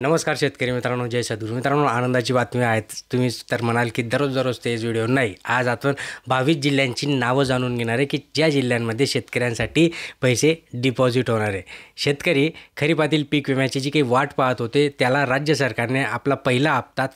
नमस्कार शेतकरी मित्रांनो, जय सद्गुरू मित्रांनो. आनंदाची बातमी आहे. तुम्ही तर म्हणाल की दररोज तेच व्हिडिओ नाही. आज आपण 22 जिल्ह्यांची नावं जाणून घेणार आहे की ज्या जिल्ह्यांमध्ये शेतकऱ्यांसाठी पैसे डिपॉझिट होणार आहे. शेतकरी खरीपातील पीक विम्याची जी काही वाट पाहत होते त्याला राज्य सरकारने आपला पहिला हप्ता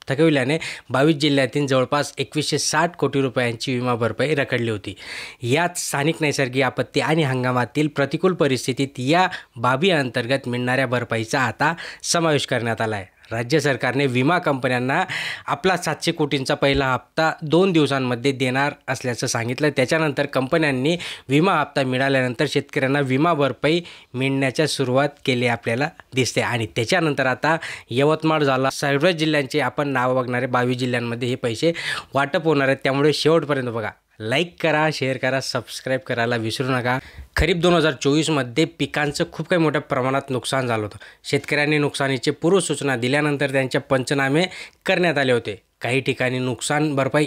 थकविल्याने 22 जिल्ह्यातील जवळपास 2160 कोटी रुपयांची विमा भरपाई रखडली होती. यात स्थानिक नैसर्गिक आपत्ती आणि हंगामातील प्रतिकूल परिस्थितीत या बाबी अंतर्गत मिळणाऱ्या भरपाईचा आता समावेश करण्यात आला आहे. राज्य सरकारने विमा कंपन्यांना आपला 700 कोटींचा पहिला हप्ता 2 दिवसांमध्ये देणार असल्याचं सांगितलं. त्याच्यानंतर कंपन्यांनी विमा हप्ता मिळाल्यानंतर शेतकऱ्यांना विमा भरपाई मिळण्याच्या सुरुवात केली आपल्याला दिसते. आणि त्याच्यानंतर आता यवतमाळ झाला, सर्व जिल्ह्यांचे आपण नाव बघणार आहे. 22 जिल्ह्यांमध्ये हे पैसे वाटप होणार आहेत. त्यामुळे शेवटपर्यंत बघा. लाईक करा, शेअर करा, सबस्क्राईब करायला विसरू नका. खरीप 2024मध्ये पिकांचं खूप काही मोठ्या प्रमाणात नुकसान झालं होतं. शेतकऱ्यांनी नुकसानीचे पूर्वसूचना दिल्यानंतर त्यांचे पंचनामे करण्यात आले होते. काही ठिकाणी नुकसान भरपाई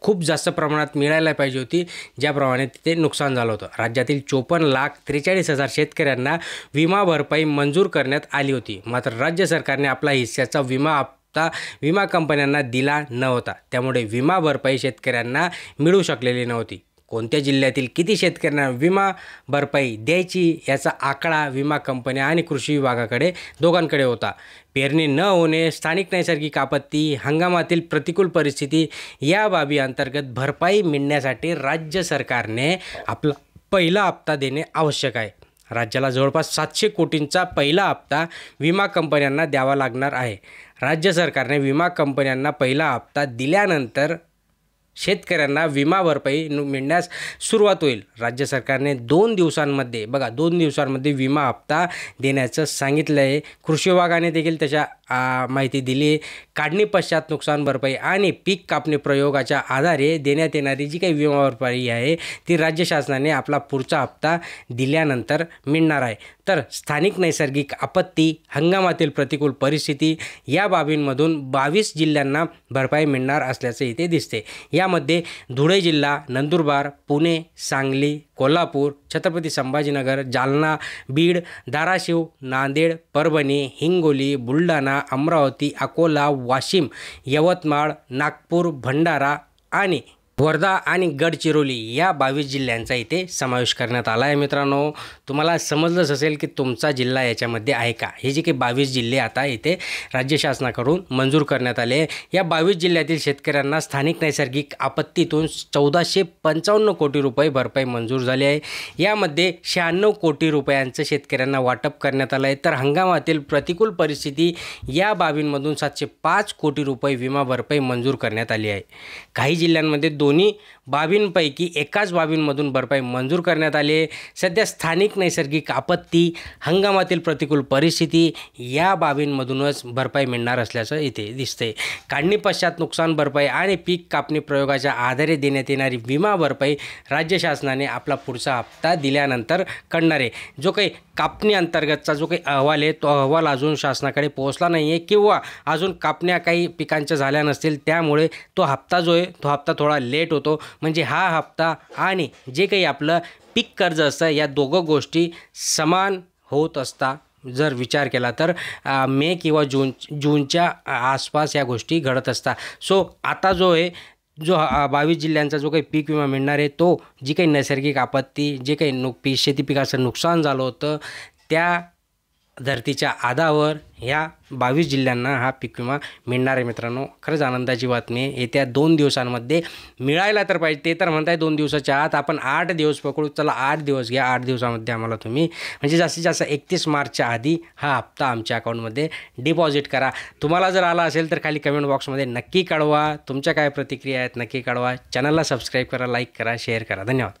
खूप जास्त प्रमाणात मिळायला पाहिजे होती, ज्याप्रमाणे तिथे नुकसान झालं होतं. राज्यातील 54,43,000 शेतकऱ्यांना विमा भरपाई मंजूर करण्यात आली होती. मात्र राज्य सरकारने आपला हिस्साचा विमा कंपन्यांना दिला नव्हता. त्यामुळे विमा भरपाई शेतकऱ्यांना मिळू शकलेली नव्हती. कोणत्या जिल्ह्यातील किती शेतकऱ्यांना विमा भरपाई द्यायची याचा आकडा विमा कंपन्या आणि कृषी विभागाकडे दोघांकडे होता. पेरणी न होणे, स्थानिक नैसर्गिक आपत्ती, हंगामातील प्रतिकूल परिस्थिती या बाबी अंतर्गत भरपाई मिळण्यासाठी राज्य सरकारने आपला पहिला हप्ता देणे आवश्यक आहे. राज्याला जवळपास 700 कोटींचा पहिला हप्ता विमा कंपन्यांना द्यावा लागणार आहे. राज्य सरकारने विमा कंपन्यांना पहिला हप्ता दिल्यानंतर शेतकऱ्यांना विमा भरपाई मिळण्यास सुरुवात होईल. राज्य सरकारने 2 दिवसांमध्ये विमा हप्ता देण्याचं सांगितलं आहे. कृषी विभागाने देखील त्याच्या माहिती दिली. काढणी पश्चात नुकसान भरपाई आणि पीक कापणी प्रयोगाच्या आधारे देण्यात येणारी जी काही विमा भरपाई आहे ती राज्य शासनाने आपला पुढचा हप्ता दिल्यानंतर मिळणार आहे. तर स्थानिक नैसर्गिक आपत्ती, हंगामातील प्रतिकूल परिस्थिती या बाबींमधून 22 जिल्ह्यांना भरपाई मिळणार असल्याचं इथे दिसते. यामध्ये धुळे जिल्हा, नंदुरबार, पुणे, सांगली, कोल्हापूर, छत्रपती संभाजीनगर, जालना, बीड, धाराशिव, नांदेड, परभणी, हिंगोली, बुलढाणा, अमरावती, अकोला, वाशिम, यवतमाळ, नागपूर, भंडारा आणि वर्धा आणि गडचिरोली या 22 जिल्ह्यांचा इथे समावेश करण्यात आला आहे. मित्रांनो, तुम्हाला समजलंच असेल की तुमचा जिल्हा याच्यामध्ये आहे का. हे जे काही 22 जिल्हे आता इथे राज्य शासनाकडून मंजूर करण्यात आले. या 22 जिल्ह्यातील शेतकऱ्यांना स्थानिक नैसर्गिक आपत्तीतून 1455 कोटी रुपये भरपाई मंजूर झाली आहे. यामध्ये 96 कोटी रुपयांचं शेतकऱ्यांना वाटप करण्यात आलं आहे. तर हंगामातील प्रतिकूल परिस्थिती या बाबींमधून 705 कोटी रुपये विमा भरपाई मंजूर करण्यात आली आहे. काही जिल्ह्यांमध्ये दोन्ही बाबींपैकी एकाच बाबींमधून भरपाई मंजूर करण्यात आली आहे. सध्या स्थानिक नैसर्गिक आपत्ती, हंगामातील प्रतिकूल परिस्थिती या बाबींमधूनच भरपाई मिळणार असल्याचं इथे दिसते. काढणी पश्चात नुकसान भरपाई आणि पीक कापणी प्रयोगाच्या आधारे देण्यात येणारी विमा भरपाई राज्य शासनाने आपला पुढचा हप्ता दिल्यानंतर करणार आहे. जो काही कापणी अंतर्गतचा जो काही अहवाल आहे तो अहवाल अजून शासनाकडे पोहोचला नाही आहे किंवा अजून कापण्या काही पिकांच्या झाल्या नसतील, त्यामुळे तो हप्ता जो आहे तो हप्ता थोडा लेट होतो. म्हणजे हा हप्ता आणि जे काही आपलं पीक कर्ज असतं या दोघं गोष्टी समान होत असता जर विचार केला तर मे किंवा जूनच्या आसपास या गोष्टी घडत असतात. सो आता जो 22 जिल्ह्यांचा जो काही पीक विमा मिळणार आहे तो जी काही नैसर्गिक आपत्ती, जे काही शेती पिकाचं नुकसान झालं होतं त्या धर्तीच्या आधारावर ह्या 22 जिल्ह्यांना हा पीक विमा मिळणार आहे. मित्रांनो, खरंच आनंदाची बातमी आहे. येत्या 2 दिवसांमध्ये मिळायला तर पाहिजे. ते तर म्हणताय 2 दिवसाच्या आत, आपण 8 दिवस पकडू. चला 8 दिवस घ्या. 8 दिवसामध्ये आम्हाला तुम्ही म्हणजे जास्तीत जास्त 31 मार्चच्या आधी हा हप्ता आमच्या अकाउंटमध्ये डिपॉझिट करा. तुम्हाला जर आला असेल तर खाली कमेंट बॉक्समध्ये नक्की कळवा. तुमच्या काय प्रतिक्रिया आहेत नक्की कळवा. चॅनलला सबस्क्राईब करा, लाईक करा, शेअर करा. धन्यवाद.